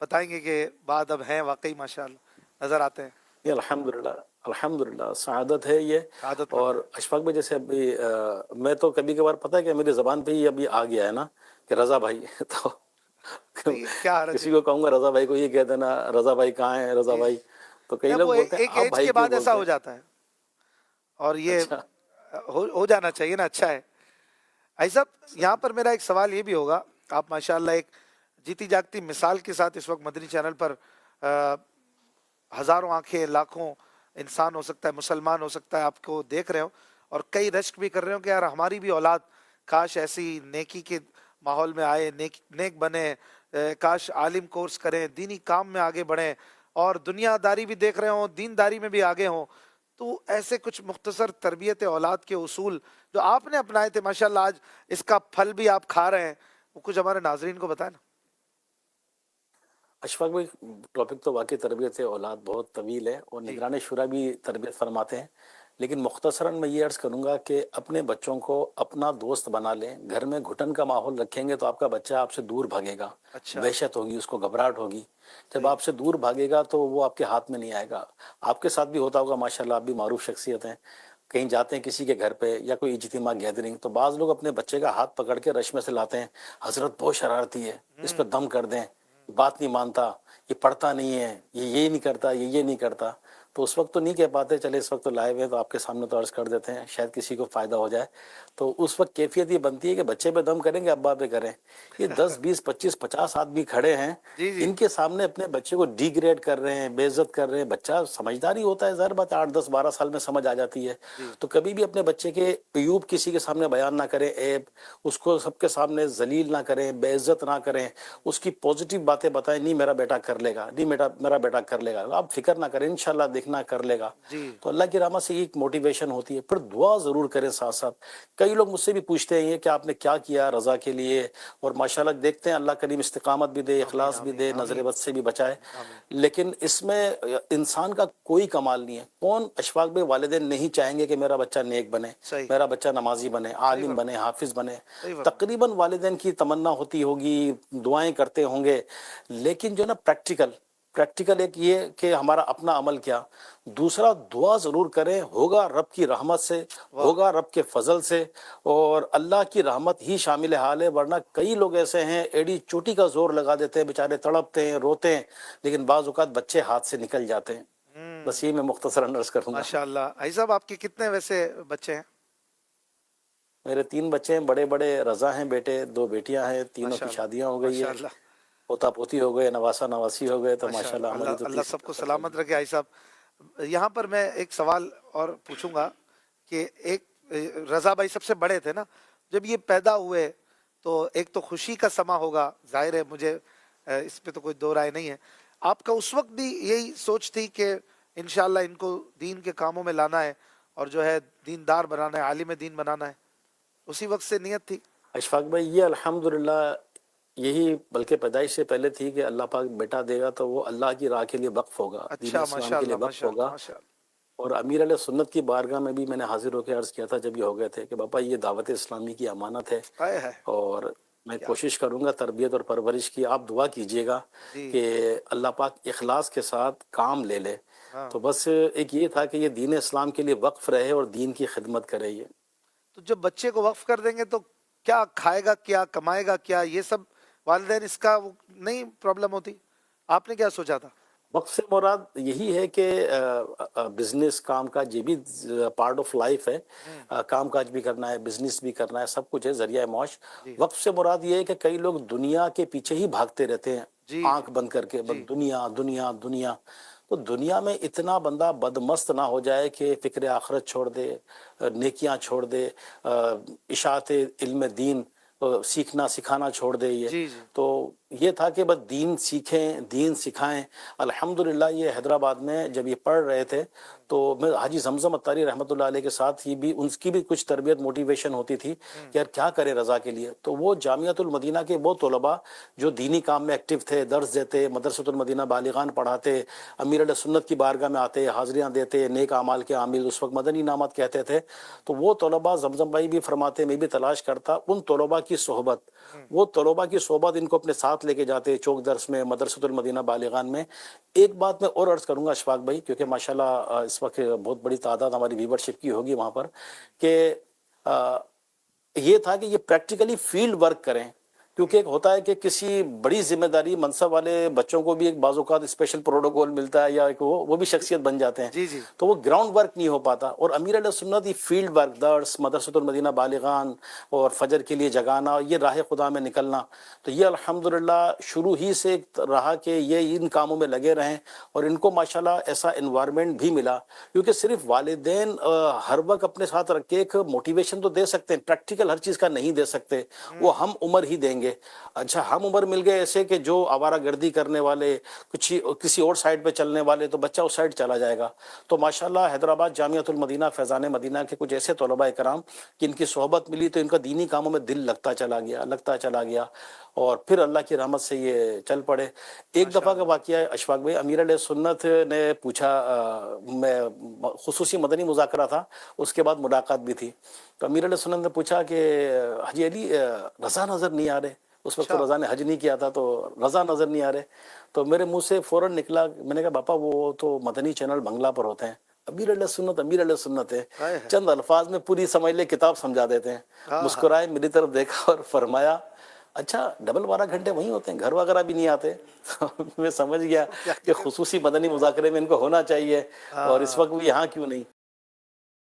बताएंगे कि बाद अब हैं वाकई माशाल्लाह, नजर आते हैं। ये अल्हम्दुलिल्लाह अल्हम्दुलिल्लाह सआदत है ये। आदत मंद। और अशफाक भाई जैसे अभी मैं तो कभी कभार पता है कि मेरी जबान पे ही अभी आ गया है ना कि रजा भाई तो नहीं, क्या हरज किसी है। को कहूंगा रजा भाई को ये कह देना रजा भाई कहाँ है रजा जी। भाई, तो कई नहीं, लोग वो बोलते हैं एक आप एज भाई के क्यों बाद ऐसा बोलते हो हैं। जाता है, और ये अच्छा हो जाना चाहिए ना, अच्छा है। ऐसा यहाँ पर मेरा एक सवाल ये भी होगा, आप माशाल्लाह एक जीती जागती मिसाल के साथ इस वक्त मदनी चैनल पर हजारों आंखें, लाखों इंसान हो सकता है, मुसलमान हो सकता है, आपको देख रहे हो और कई रश्क भी कर रहे हो कि यार हमारी भी औलाद काश ऐसी नेकी के माहौल में आए, नेक बने, काश आलिम कोर्स करें, दीनी काम में आगे बढ़ें और दुनियादारी भी देख रहे हो, दीनदारी में भी आगे हों। तो ऐसे कुछ मुख्तसर तरबियत औलाद के उसूल जो आपने अपनाए थे माशाल्लाह, आज इसका फल भी आप खा रहे हैं, वो कुछ हमारे नाजरीन को बताएं ना। अशफाक भाई टॉपिक तो वाकई तरबियत औलाद बहुत तवील है और जी। निगरान शुरा भी तरबियत फरमाते हैं, लेकिन मुख्तसरन मैं ये अर्ज़ करूंगा कि अपने बच्चों को अपना दोस्त बना लें। घर में घुटन का माहौल रखेंगे तो आपका बच्चा आपसे दूर भागेगा, अच्छा। वहशत होगी, उसको घबराहट होगी। जब सही। आपसे दूर भागेगा तो वो आपके हाथ में नहीं आएगा। आपके साथ भी होता होगा माशाल्लाह, आप भी मारूफ शख्सियत हैं, कहीं जाते हैं किसी के घर पे या कोई इज्तिमा गैदरिंग, तो बाज़ लोग अपने बच्चे का हाथ पकड़ के रश में से लाते हैं, हजरत बहुत शरारती है, इस पर दम कर दें, बात नहीं मानता, ये पढ़ता नहीं है, ये नहीं करता, ये नहीं करता। तो उस वक्त तो नहीं कह पाते, चले इस वक्त तो लाए हुए हैं तो आपके सामने तो अर्ज कर देते हैं, शायद किसी को फायदा हो जाए। तो उस वक्त कैफियत ये बनती है कि बच्चे पे दम करेंगे, अब्बा पे करें। ये 10 20 25 50 आदमी खड़े हैं, जी जी। इनके सामने अपने बच्चे को डिग्रेड कर रहे हैं, बेइज्जत कर रहे हैं। बच्चा समझदारी होता है, ज़ाहिर बात है 8 10 12 साल में समझ आ जाती है। जी। तो कभी भी अपने बच्चे के अयूब किसी के सामने बयान ना करें, ऐब उसको सबके सामने जलील ना करें, बेइज्जत ना करें, उसकी पॉजिटिव बातें बताएं, नहीं मेरा बेटा कर लेगा, नहीं मेरा बेटा कर लेगा, आप फिक्र ना करें, इंशाल्लाह देखना कर लेगा। जी। तो अल्लाह की रहमत से एक मोटिवेशन होती है। फिर दुआ जरूर करें साथ साथ। कई लोग मुझसे भी पूछते हैं कि आपने क्या किया रजा के लिए, और माशाल्लाह देखते हैं अल्लाह करीम इस्तिकामत भी दे, आमीन इखलास भी आमीन दे, आमीन नजर बद से भी बचाए। आमीन। लेकिन इसमें इंसान का कोई कमाल नहीं है। कौन अशफाक भाई वालिदैन नहीं चाहेंगे कि मेरा बच्चा नेक बने, सही। मेरा बच्चा नमाजी बने, सही आलिम फरमा। बने, हाफिज बने। सही फरमा। तकरीबन वालिदैन की तमन्ना होती होगी, दुआएं करते होंगे, लेकिन जो ना प्रैक्टिकल एक ये कि हमारा अपना अमल क्या। दूसरा, दुआ जरूर करें, होगा रब की रहमत से, वाह। होगा रब के फजल से, और अल्लाह की रहमत ही शामिल हाल है। वरना कई लोग ऐसे हैं एड़ी चोटी का जोर लगा देते हैं, बेचारे तड़पते हैं, रोते हैं, लेकिन बाज औक़ात बच्चे हाथ से निकल जाते हैं। बस ये मैं मुख्तसरन अर्ज करूंगा। माशाल्लाह। भाई साहब आपके कितने वैसे बच्चे हैं? मेरे 3 बच्चे हैं, बड़े बड़े रजा हैं बेटे, 2 बेटियां हैं, तीनों की माशाल्लाह शादियां हो गई है, माशाल्लाह पोता पोती हो गए, नवासा नवासी हो गए। तो माशाल्लाह। माशाल्लाह अल्लाह हमारी तो अल्लाह तीसरी सबको नस्ल चल सलामत रही रखे। भाई साहब यहाँ पर मैं एक सवाल और पूछूंगा कि एक रजा भाई सबसे बड़े थे ना, जब ये पैदा हुए तो एक तो खुशी का समा होगा, जाहिर है, मुझे इस पे तो कोई दो राय नहीं है। आपका उस वक्त भी यही सोच थी कि इंशाल्लाह इनको दीन के कामों में लाना है और जो है दीनदार बनाना है, आलिम दीन बनाना है, उसी वक्त से नियत थी? अशफाक भाई ये अल्हम्दुलिल्लाह यही बल्कि पैदाइश से पहले थी कि अल्लाह पाक बेटा देगा तो वो अल्लाह की राह के लिए वक्फ होगा, दीन अच्छा इस्लाम के लिए माशाल्लाह वक्फ होगा। माशाल्लाह माशाल्लाह। और अमीर अहले सुन्नत की बारगाह में भी मैंने हाजिर होकर अर्ज़ किया था जब ये हो गए थे कि बाबा ये दावत इस्लामी की अमानत है, हाय हाय। और मैं क्या कोशिश करूंगा तरबियत और परवरिश की। आप दुआ कीजिएगा जी। कि अल्लाह पाक इखलास के साथ काम ले ले। हाँ। तो बस एक ये था कि ये दीन इस्लाम के लिए वक्फ रहे और दीन की खिदमत करे। ये तो जब बच्चे को वक्फ कर देंगे तो क्या खाएगा, क्या कमाएगा, क्या ये सब वालिदैन इसका वो नहीं प्रॉब्लम होती? आपने क्या सोचा था? वक्त से मुराद यही है कि बिजनेस काम काज ये भी पार्ट ऑफ लाइफ है। काम काज भी करना है, बिजनेस भी करना है, सब कुछ है, जरिया मौश। जी वक्त से मुराद ये है कि कई लोग दुनिया के पीछे ही भागते रहते हैं, जी आंख बंद करके, बस जी। दुनिया दुनिया दुनिया। تو دنیا میں اتنا بندہ بدمست نہ ہو جائے کہ فکر آخرت چھوڑ دے، نیکیاں چھوڑ دے، اشاعت علم دین سیکھنا سکھانا چھوڑ دے یہ. جی جی. تو یہ تھا کہ بس دین سیکھیں، دین سکھائیں. الحمدللہ یہ حیدرآباد میں جب یہ پڑھ رہے تھے تو میں حاجی زمزم اتاری رحمۃ اللہ علیہ کے ساتھ ہی بھی ان کی بھی کچھ تربیت موٹیویشن ہوتی تھی کہ یار کیا کرے رضا کے لیے. تو وہ جامعۃ المدینہ کے وہ طلباء جو دینی کام میں ایکٹیو تھے، درس دیتے، مدرسۃ المدینہ بالغان پڑھاتے، امیر علیہ سنت کی بارگاہ میں آتے، حاضریاں دیتے، نیک اعمال کے عامل اس وقت مدنی انعامات کہتے تھے. تو وہ طلباء زمزم بھائی بھی فرماتے، میں بھی تلاش کرتا ان طلباء کی صحبت. وہ طلباء کی صحبت ان کو اپنے ساتھ لے کے جاتے چوک درس میں، مدرسۃ المدینہ بالغان میں. ایک بات میں اور عرض کروں گا اشفاق بھائی، کیونکہ ماشاءاللہ اس وقت بہت بڑی تعداد ہماری ویورشپ کی ہوگی وہاں پر، کہ یہ تھا کہ یہ پریکٹیکلی فیلڈ ورک کریں. کیونکہ ایک ہوتا ہے کہ کسی بڑی ذمہ داری منصب والے بچوں کو بھی ایک بعض اوقات اسپیشل پروٹوکول ملتا ہے یا وہ بھی شخصیت بن جاتے ہیں. جی جی. تو وہ گراؤنڈ ورک نہیں ہو پاتا. اور امیر علیہ سنت یہ فیلڈ ورک، درس، مدرسۃ المدینہ بالغان اور فجر کے لیے جگانا، یہ راہ خدا میں نکلنا، تو یہ الحمدللہ شروع ہی سے رہا کہ یہ ان کاموں میں لگے رہیں. اور ان کو ماشاءاللہ ایسا انوائرمنٹ بھی ملا، کیونکہ صرف والدین ہر وقت اپنے ساتھ رکھ کے ایک موٹیویشن تو دے سکتے ہیں، پریکٹیکل ہر چیز کا نہیں دے سکتے، وہ ہم عمر ہی دیں گے. اچھا ہم عمر مل گئے ایسے کہ جو آوارہ گردی کرنے والے، کسی اور سائڈ پہ چلنے والے، تو بچہ اس سائڈ چلا جائے گا. تو ماشاءاللہ حیدرآباد جامعۃ المدینہ فیضان مدینہ کے کچھ ایسے طلباء کرام کہ ان کی صحبت ملی تو ان کا دینی کاموں میں دل لگتا چلا گیا اور پھر اللہ کی رحمت سے یہ چل پڑے. ایک دفعہ کا واقعہ ہے اشفاق بھائی، امیر علیہ سنت نے پوچھا، میں خصوصی مدنی مذاکرہ تھا، اس کے بعد ملاقات بھی تھی، تو امیر علیہ سنت نے پوچھا کہ حاجی علی رضا نظر نہیں آ رہے. اس وقت تو رضا نے حج نہیں کیا تھا، تو رضا نظر نہیں آ رہے. تو میرے منہ سے فوراً نکلا، میں نے کہا باپا وہ تو مدنی چینل بنگلہ پر ہوتے ہیں، امیر علیہ سنت ہے. چند الفاظ میں پوری سمجھ لے کتاب سمجھا دیتے ہیں. مسکرائے، میری طرف دیکھا اور فرمایا اچھا 12 گھنٹے وہیں ہوتے ہیں، گھر وغیرہ بھی نہیں آتے. میں سمجھ گیا کہ خصوصی مدنی مذاکرے میں ان کو ہونا چاہیے، اور اس وقت بھی یہاں کیوں نہیں.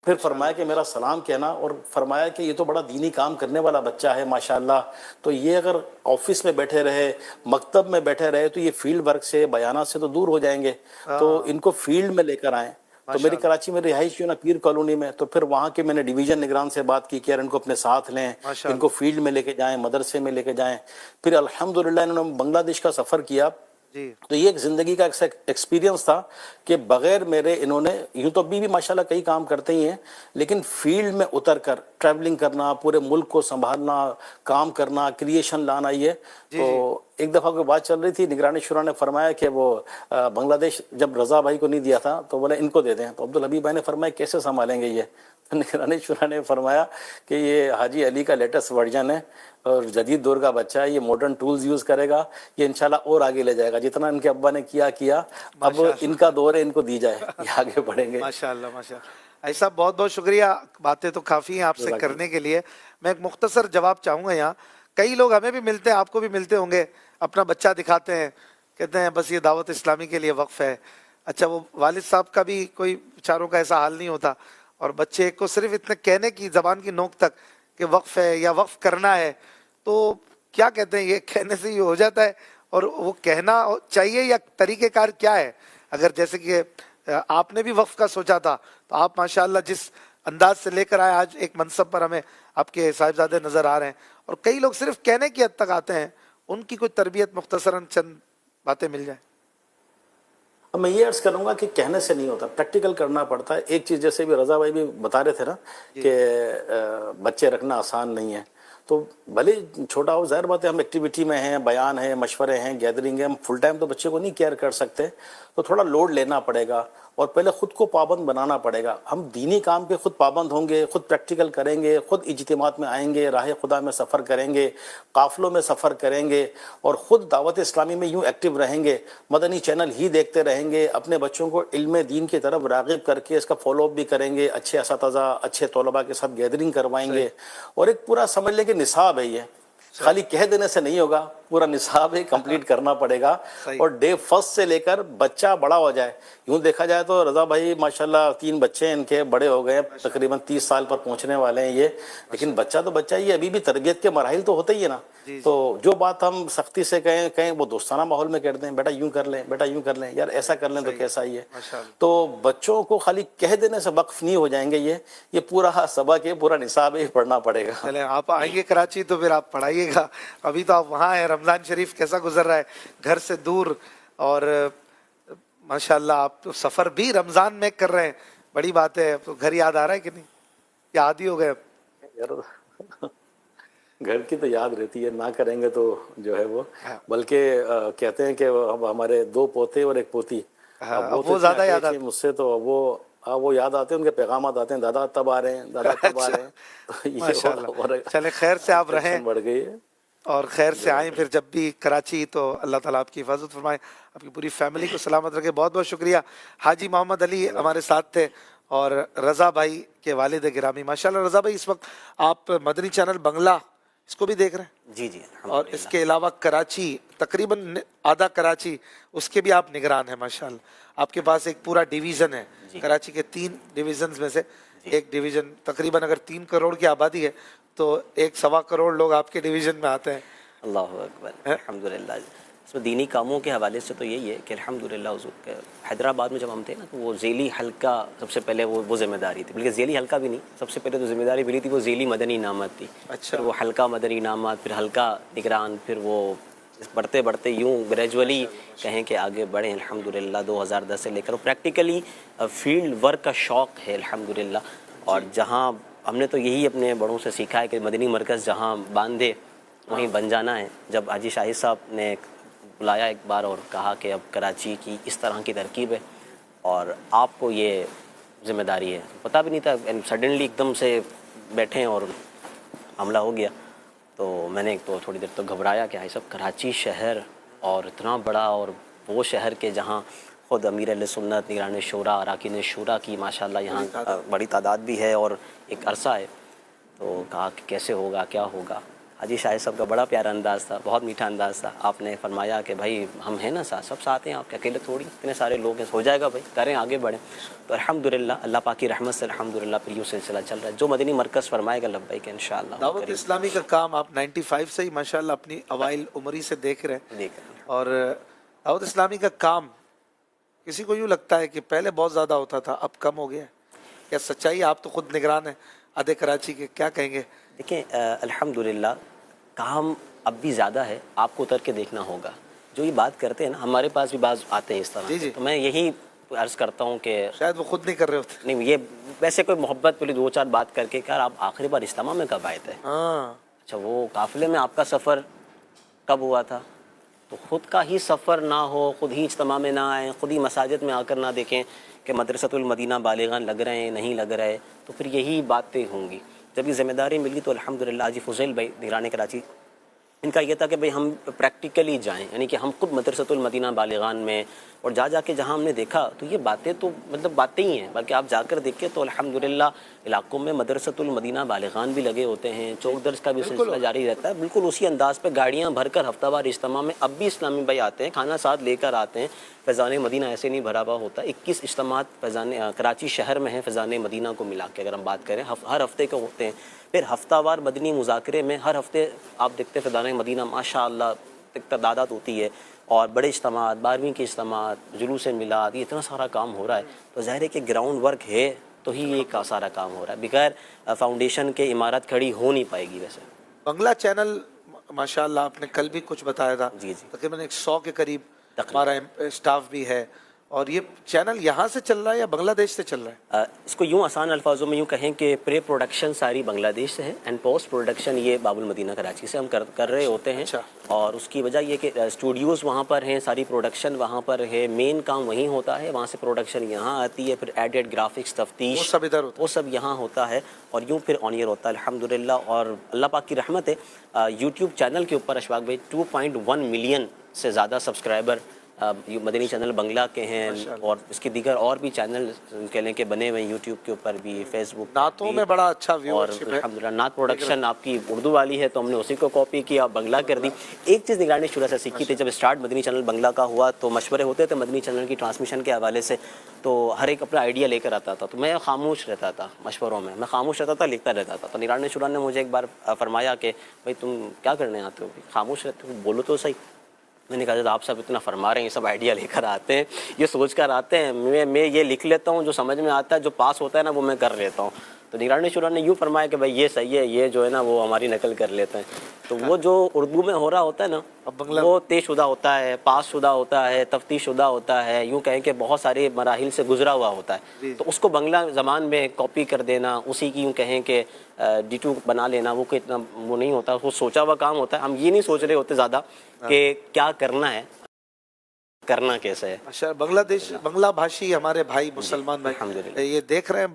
پھر فرمایا کہ میرا سلام کہنا، اور فرمایا کہ یہ تو بڑا دینی کام کرنے والا بچہ ہے ماشاءاللہ، تو یہ اگر آفس میں بیٹھے رہے، مکتب میں بیٹھے رہے تو یہ فیلڈ ورک سے، بیانات سے تو دور ہو جائیں گے، تو ان کو فیلڈ میں لے کر آئیں. تو میری کراچی میں رہائش کی نا پیر کالونی میں، تو پھر وہاں کے میں نے ڈویژن نگران سے بات کی کہ یار ان کو اپنے ساتھ لیں، ان کو فیلڈ میں لے کے جائیں، مدرسے میں لے کے جائیں. پھر الحمدللہ انہوں نے بنگلہ دیش کا سفر کیا. تو یہ ایک زندگی کا ایکسپیرینس تھا کہ بغیر میرے انہوں نے، یوں تو ابھی بھی ماشاءاللہ کئی کام کرتے ہی ہیں، لیکن فیلڈ میں اتر کر ٹریولنگ کرنا، پورے ملک کو سنبھالنا، کام کرنا، کریشن لانا. یہ تو ایک دفعہ کوئی بات چل رہی تھی، نگرانی شورا نے فرمایا کہ وہ بنگلہ دیش جب رضا بھائی کو نہیں دیا تھا تو بولے ان کو دے دیں. تو عبدالحبیب بھائی نے فرمایا کیسے سنبھالیں گے یہ؟ نگرانی شورا نے فرمایا کہ یہ حاجی علی کا لیٹسٹ ورژن ہے اور جدید دور کا بچہ ہے، یہ ماڈرن ٹولز یوز کرے گا، یہ انشاءاللہ اور آگے لے جائے گا. جتنا ان کے ابا نے کیا اب ان کا دور ہے، ان کو دی جائے، یہ آگے بڑھیں گے. ماشاءاللہ ماشاءاللہ. ایسا بہت بہت شکریہ، باتیں تو کافی ہیں آپ سے کرنے کے لیے. میں ایک مختصر جواب چاہوں گا. یہاں کئی لوگ ہمیں بھی ملتے ہیں، آپ کو بھی ملتے ہوں گے، اپنا بچہ دکھاتے ہیں، کہتے ہیں بس یہ دعوت اسلامی کے لیے وقف ہے. اچھا وہ والد صاحب کا بھی کوئی بیچاروں کا ایسا حال نہیں ہوتا، اور بچے کو صرف اتنے کہنے کی زبان کی نوک تک کہ وقف ہے یا وقف کرنا ہے، تو کیا کہتے ہیں یہ کہنے سے یہ ہو جاتا ہے؟ اور وہ کہنا چاہیے یا طریقہ کار کیا ہے؟ اگر جیسے کہ آپ نے بھی وقف کا سوچا تھا تو آپ ماشاءاللہ جس انداز سے لے کر آئے، آج ایک منصب پر ہمیں آپ کے صاحبزادے نظر آ رہے ہیں، اور کئی لوگ صرف کہنے کی حد تک آتے ہیں، ان کی کوئی تربیت مختصراً چند باتیں مل جائیں. اب میں یہ عرض کروں گا کہ کہنے سے نہیں ہوتا، پریکٹیکل کرنا پڑتا ہے. ایک چیز جیسے بھی رضا بھائی بھی بتا رہے تھے نا کہ بچے رکھنا آسان نہیں ہے، تو بھلے چھوٹا ہو، ظاہر بات ہے ہم ایکٹیویٹی میں ہیں، بیان ہے، مشورے ہیں، گیدرنگ ہے، ہم فل ٹائم تو بچے کو نہیں کیئر کر سکتے، تو تھوڑا لوڈ لینا پڑے گا اور پہلے خود کو پابند بنانا پڑے گا. ہم دینی کام کے خود پابند ہوں گے، خود پریکٹیکل کریں گے، خود اجتماعات میں آئیں گے، راہ خدا میں سفر کریں گے، قافلوں میں سفر کریں گے، اور خود دعوت اسلامی میں یوں ایکٹیو رہیں گے، مدنی چینل ہی دیکھتے رہیں گے، اپنے بچوں کو علم دین کی طرف راغب کر کے اس کا فالو اپ بھی کریں گے، اچھے اساتذہ، اچھے طلباء کے ساتھ گیدرنگ کروائیں گے. اور ایک پورا سمجھ لیں کہ نصاب ہے، یہ خالی کہہ دینے سے نہیں ہوگا، पूरा निसाब ही कंप्लीट करना पड़ेगा सही। और डे फर्स्ट से लेकर बच्चा बड़ा हो जाए। यूं देखा जाए तो रजा भाई माशाल्लाह 3 बच्चे हैं इनके, बड़े हो गए, तकरीबन 30 साल पर पहुंचने वाले हैं ये, लेकिन बच्चा तो बच्चा ही है, अभी भी तरबियत के मराहिल तो होते ही है ना। तो जो बात हम सख्ती से कहें वो दोस्ताना माहौल में कहते हैं, बेटा यूं कर लें, बेटा यूं कर लें, यार ऐसा कर लें तो कैसा ही है। तो बच्चों को खाली कह देने से वक्फ नहीं हो जाएंगे, ये पूरा सबक है, पूरा निसाब ही पढ़ना पड़ेगा। चले आप आएंगे कराची तो फिर आप पढ़ाइएगा, अभी तो आप वहाँ हैं। रमज़ान शरीफ कैसा गुजर रहा है घर से दूर, और माशाल्लाह आप तो सफ़र भी रमज़ान में कर रहे हैं, बड़ी बात है। तो घर याद आ रहा है कि नहीं, या आदी हो गए? यार घर की तो याद रहती है, ना करेंगे तो जो है वो, बल्कि कहते हैं कि अब हमारे 2 पोते और 1 पोती, अब वो ज़्यादा याद आते मुझसे, तो वो याद आते हैं, उनके पैगाम आते हैं, दादा तब आ रहे हैं, दादा तब आ रहे हैं। तो ये माशाल्लाह। चले खैर से आप रहें बढ़ गई है और खैर से आएँ फिर जब भी कराची, तो अल्लाह ताला आपकी हिफाजत फरमाए, आपकी पूरी फैमिली को सलामत रखे। बहुत बहुत शुक्रिया। हाजी मोहम्मद अली हमारे साथ थे और रज़ा भाई के वालिद गिरामी। माशाल्लाह रज़ा भाई, इस वक्त आप मदनी चैनल बंगला इसको भी देख रहे हैं? जी जी। और इसके अलावा कराची, तकरीबन आधा कराची, उसके भी आप निगरान हैं माशाल्लाह। आपके पास एक पूरा डिवीज़न है, कराची के 3 डिवीज़न्स में से एक डिवीज़न, तकरीबन अगर 3 करोड़ की आबादी है तो 1-1.25 करोड़ लोग आपके डिवीज़न में आते हैं। अल्लाहु अकबर, अल्हम्दुलिल्लाह। इसमें दीनी कामों के हवाले से तो यही है कि अल्हम्दुलिल्लाह हुज़ूर के हैदराबाद में जब हम थे ना, तो वो ज़ेली हल्का सबसे पहले वो ज़िम्मेदारी थी, बल्कि ज़ेली हल्का भी नहीं, सबसे पहले तो ज़िम्मेदारी मिली थी वो ज़ेली मदनी इनामत थी। अच्छा। फिर वो हल्का मदनी इनामत, फिर हल्का निगरान, फिर वो बढ़ते बढ़ते यूँ ग्रेजुअली कहें कि आगे बढ़े अल्हम्दुलिल्लाह। 2010 से लेकर प्रैक्टिकली फील्ड वर्क का शौक़ है अल्हम्दुलिल्लाह। और जहाँ हमने तो यही अपने बड़ों से सीखा है कि मदनी मरकज़ जहाँ बांधे वहीं बन जाना है। जब हाजी शाहिद साहब ने बुलाया एक बार और कहा कि अब कराची की इस तरह की तरकीब है और आपको ये ज़िम्मेदारी है, पता भी नहीं था, सडनली एकदम से बैठे और हमला हो गया। तो मैंने तो थोड़ी देर तो घबराया कि भाई साहब कराची शहर और इतना बड़ा, और वो शहर के जहाँ ख़ुद अमीर अहले सुन्नत, निगरान शूरा, अरकान शूरा की माशाल्लाह यहाँ बड़ी तादाद भी है और एक अरसा है। तो कहा कि कैसे होगा, क्या होगा। हाजी शाहिद साहब का बड़ा प्यारा अंदाज़ था, बहुत मीठा अंदाज़ था। आपने फरमाया कि भाई हम हैं ना साथ, सब साथ हैं, आपके अकेले थोड़ी, इतने सारे लोग हैं, हो जाएगा भाई, करें आगे बढ़ें। तो अल्हम्दुलिल्लाह अल्लाह पाक की रहमत से अल्हम्दुलिल्लाह फिर यूँ सिलसिला चल रहा है। जो मदनी मरकज़ फरमाएगा लब्बैक इंशाअल्लाह। दावत इस्लामी का काम आप 95 से ही माशाल्लाह अपनी अवाइल उम्री से देख रहे हैं। और दावत इस्लामी का काम किसी को यूँ लगता है कि पहले बहुत ज़्यादा होता था, अब कम हो गया है, क्या सच्चाई? आप तो खुद निगरान हैं आधे कराची के, क्या कहेंगे? देखिए अल्हम्दुलिल्लाह काम अब भी ज़्यादा है, आपको उतर के देखना होगा। जो ये बात करते हैं ना, हमारे पास भी बाज़ आते हैं इस तरह। जी। तो मैं यही अर्ज़ करता हूँ कि शायद वो खुद नहीं कर रहे होते। नहीं, ये वैसे कोई मोहब्बत वाली 2-4 बात करके, यार आप आखिरी बार इज्तिमा में कब आए थे? हाँ, अच्छा, वो काफ़िले में आपका सफ़र कब हुआ था? तो ख़ुद का ही सफ़र ना हो, ख़ुद ही इज्तिमा में ना आए, ख़ुद ही मसाजिद में आकर ना देखें कि मदरसतुल मदीना बालिगान लग रहे हैं, नहीं लग रहे, तो फिर यही बातें होंगी। जब ये ज़िम्मेदारी मिली तो अल्हम्दुलिल्लाह हाजी फ़ुज़ैल भाई निगरान कराची, इनका ये था कि भाई हम प्रैक्टिकली जाएं, यानी कि हम खुद मदरसतुल मदीना बालिगान में और जाके जहाँ हमने देखा तो ये बातें तो मतलब बातें ही हैं, बल्कि आप जाकर देखें तो अल्हम्दुलिल्लाह इलाकों में मदरसतुल मदीना बालिगान भी लगे होते हैं, चौक दर्ज का भी सिलसिला जारी रहता है। बिल्कुल उसी अंदाज़ पे गाड़ियाँ भरकर हफ्तावार इज्तिमा में अब भी इस्लामी भाई आते हैं, खाना साथ लेकर आते हैं। फैज़ान मदीना ऐसे नहीं भरा हुआ होता। 21 इज्तिमात फैज़ान कराची शहर में है, फैज़ान मदीना को मिला के अगर हम बात करें हर हफ्ते के होते हैं। फिर हफ्तावार मदनी मुज़ाकरे में हर हफ्ते आप देखते हैं फैज़ान मदीना माशाअल्लाह तादाद होती है, और बड़े इज्तिमात, 12वीं के इज्तिमात, जुलूस मिलाद, ये इतना सारा काम हो रहा है। तो ज़ाहिर है कि ग्राउंड वर्क है तो ही ये का सारा काम हो रहा है, बगैर फाउंडेशन के इमारत खड़ी हो नहीं पाएगी। वैसे बंगला चैनल माशाल्लाह आपने कल भी कुछ बताया था, जी जी, तकरीबन 100 के करीब हमारा स्टाफ भी है। और ये चैनल यहाँ से चल रहा है या बांग्लादेश से चल रहा है? इसको यूँ आसान अल्फाजों में यूँ कहें कि प्री प्रोडक्शन सारी बांग्लादेश से है एंड पोस्ट प्रोडक्शन ये बाबुल मदीना कराची से हम कर रहे होते हैं। अच्छा। और उसकी वजह ये कि स्टूडियोज़ वहाँ पर हैं, सारी प्रोडक्शन वहाँ पर है, मेन काम वहीं होता है, वहाँ से प्रोडक्शन यहाँ आती है, फिर एडेड ग्राफिक्स, तफ्तीश, वो सब इधर होता है, वो सब यहाँ होता है और यूँ फिर ऑन ईयर होता है अल्हम्दुलिल्लाह। और अल्लाह पाक की रहमत है, यूट्यूब चैनल के ऊपर अशफाक भाई 2.1 मिलियन से ज़्यादा सब्सक्राइबर مدنی چینل بنگلہ کے ہیں اور اس کے دیگر اور بھی چینل کہہ لیں کہ بنے ہوئے ہیں یوٹیوب کے اوپر بھی، فیس بک نعتوں میں بڑا اچھا اور ویورشپ ہے. الحمدللہ نعت پروڈکشن آپ کی اردو والی ہے تو ہم نے اسی کو کاپی کیا، بنگلہ کر دی. ایک چیز نگرانی شروع سے سیکھی تھی، جب اسٹارٹ مدنی چینل بنگلہ کا ہوا تو مشورے ہوتے تھے مدنی چینل کی ٹرانسمیشن کے حوالے سے، تو ہر ایک اپنا آئیڈیا لے کر آتا تھا، تو میں خاموش رہتا تھا مشوروں میں، میں خاموش رہتا تھا، لکھتا رہتا تھا. تو نگران شورا نے مجھے ایک بار فرمایا کہ بھائی تم کیا کرنے آتے ہو، خاموش رہتے ہو، بولو تو صحیح. میں نے کہا جب آپ سب اتنا فرما رہے ہیں، یہ سب آئیڈیا لے کر آتے ہیں، یہ سوچ کر آتے ہیں، میں یہ لکھ لیتا ہوں جو سمجھ میں آتا ہے، جو پاس ہوتا ہے نا وہ میں کر لیتا ہوں. تو نگران شورا نے یوں فرمایا کہ بھائی یہ صحیح ہے، یہ جو ہے نا وہ ہماری نقل کر لیتے ہیں. تو وہ جو اردو میں ہو رہا ہوتا ہے نا وہ طے شدہ ہوتا ہے، پاس شدہ ہوتا ہے، تفتیش شدہ ہوتا ہے، یوں کہیں کہ بہت سارے مراحل سے گزرا ہوا ہوتا ہے. تو اس کو بنگلہ زبان میں کاپی کر دینا، اسی کی یوں کہیں کہ ڈی2 بنا لینا، وہ کوئی اتنا وہ نہیں ہوتا، وہ سوچا ہوا کام ہوتا ہے. ہم یہ نہیں سوچ رہے ہوتے زیادہ کہ کیا کرنا ہے، کرنا کیسے ہے. اچھا، بنگلہ دیش بنگلہ بھاشی ہمارے بھائی مسلمان بھائی الحمدللہ. یہ دیکھ رہے ہیں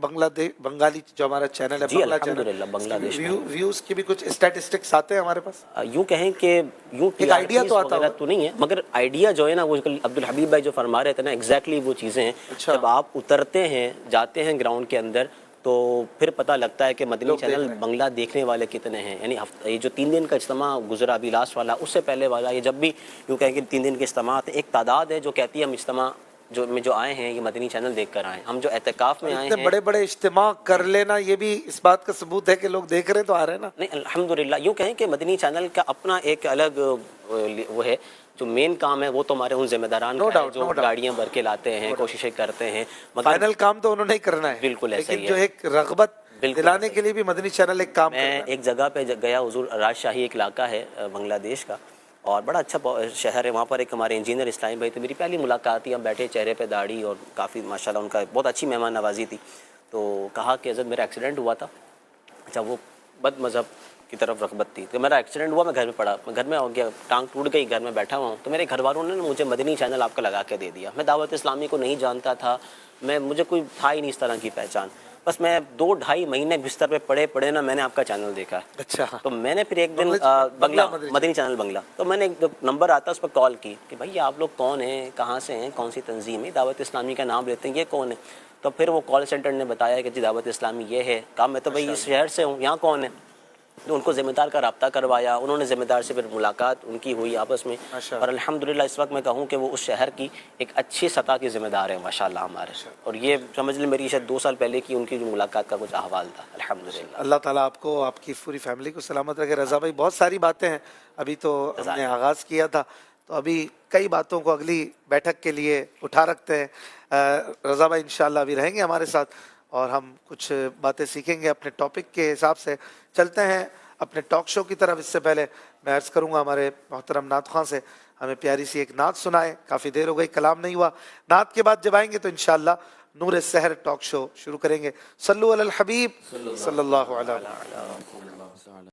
بنگالی جو ہمارا چینل ہے جی بنگلہ الحمدللہ بنگلہ دیش میں ویوز کی بھی کچھ اسٹیٹسٹکس آتے ہیں ہمارے پاس. یوں کہیں کہ یوں ایک آئیڈیا تو آتا وغیرہ تو نہیں ہے، مگر آئیڈیا جو ہے نا وہ عبدالحبیب بھائی جو فرما رہے تھے نا ایگزیکٹلی وہ چیزیں ہیں. جب آپ اترتے ہیں جاتے ہیں گراؤنڈ کے اندر تو پھر پتہ لگتا ہے کہ مدنی چینل بنگلہ دیکھنے والے کتنے ہیں. یعنی یہ جو 3 دن کا اجتماع گزرا ابھی لاسٹ والا، اس سے پہلے والا، یہ جب بھی یوں کہیں کہ 3 دن کے اجتماع ایک تعداد ہے جو کہتی ہے ہم اجتماع جو آئے ہیں یہ مدنی چینل دیکھ کر آئے. ہم جو اعتکاف میں آئے اتنے ہیں، بڑے بڑے اجتماع کر لینا یہ بھی اس بات کا ثبوت ہے کہ لوگ دیکھ رہے تو آ رہے ہیں نا. نہیں الحمدللہ یوں کہیں کہ مدنی چینل کا اپنا ایک الگ وہ ہے، جو مین کام ہے وہ تو ہمارے ان ذمہ داران کا ہے جو گاڑیاں بھر کے لاتے ہیں، کوششیں کرتے ہیں. مگر فائنل کام تو انہوں نے ہی کرنا ہے، بالکل ایسا لیکن ہی جو ہے. ایک رغبت دلانے کے لیے بھی مدنی چینل ایک کام میں ایک جگہ پہ گیا، حضور راج شاہی ایک علاقہ ہے بنگلہ دیش کا، اور بڑا اچھا شہر ہے. وہاں پر ایک ہمارے انجینئر اسلام بھائی تھے، میری پہلی ملاقات تھی. ہم بیٹھے، چہرے پہ داڑھی اور کافی ماشاءاللہ ان کا بہت اچھی مہمان نوازی تھی. تو کہا کہ حضرت میرا ایکسیڈنٹ ہوا تھا. اچھا، وہ بد مذہب کی طرف رغبت تھی. تو میرا ایکسیڈنٹ ہوا، میں گھر میں پڑا، میں گھر میں ہو گیا، ٹانگ ٹوٹ گئی، گھر میں بیٹھا ہوا ہوں. تو میرے گھر والوں نے مجھے مدنی چینل آپ کا لگا کے دے دیا. میں دعوت اسلامی کو نہیں جانتا تھا، مجھے کوئی تھا ہی نہیں اس طرح کی پہچان. بس میں 2-2.5 مہینے بستر پہ پڑے نا میں نے آپ کا چینل دیکھا. اچھا، تو میں نے پھر ایک دن بنگلہ مدنی چینل بنگلہ، تو میں نے ایک نمبر آتا اس پر کال کی کہ بھائی آپ لوگ کون ہیں، کہاں سے ہیں، کون سی تنظیم ہے، دعوت اسلامی کا نام لیتے ہیں، یہ کون ہے. تو پھر وہ کال سینٹر نے بتایا کہ جی دعوت اسلامی یہ ہے. کہا میں تو بھائی اس شہر سے ہوں، یہاں کون ہے. تو ان کو ذمہ دار کا رابطہ کروایا، انہوں نے ذمہ دار سے پھر ملاقات ان کی ہوئی آپس میں. اور الحمدللہ اس وقت میں کہوں کہ وہ اس شہر کی ایک اچھی سطح کے ذمہ دار ہیں ماشاءاللہ ہمارے. اور یہ سمجھ لیں میری شاید 2 سال پہلے کی ان کی جو ملاقات کا کچھ احوال تھا. الحمدللہ اللہ تعالیٰ آپ کو، آپ کی پوری فیملی کو سلامت رکھے. رضا بھائی بہت ساری باتیں ہیں، ابھی تو ہم نے آغاز کیا تھا، تو ابھی کئی باتوں کو اگلی بیٹھک کے لیے اٹھا رکھتے ہیں. رضا بھائی انشاءاللہ ابھی رہیں گے ہمارے ساتھ اور ہم کچھ باتیں سیکھیں گے اپنے ٹاپک کے حساب سے. چلتے ہیں اپنے ٹاک شو کی طرف. اس سے پہلے میں عرض کروں گا ہمارے محترم نعت خواں سے ہمیں پیاری سی ایک نعت سنائے. کافی دیر ہو گئی، کلام نہیں ہوا. نعت کے بعد جب آئیں گے تو انشاءاللہ نور سحر ٹاک شو شروع کریں گے. صلو علی الحبیب صلی اللہ علیہ وسلم.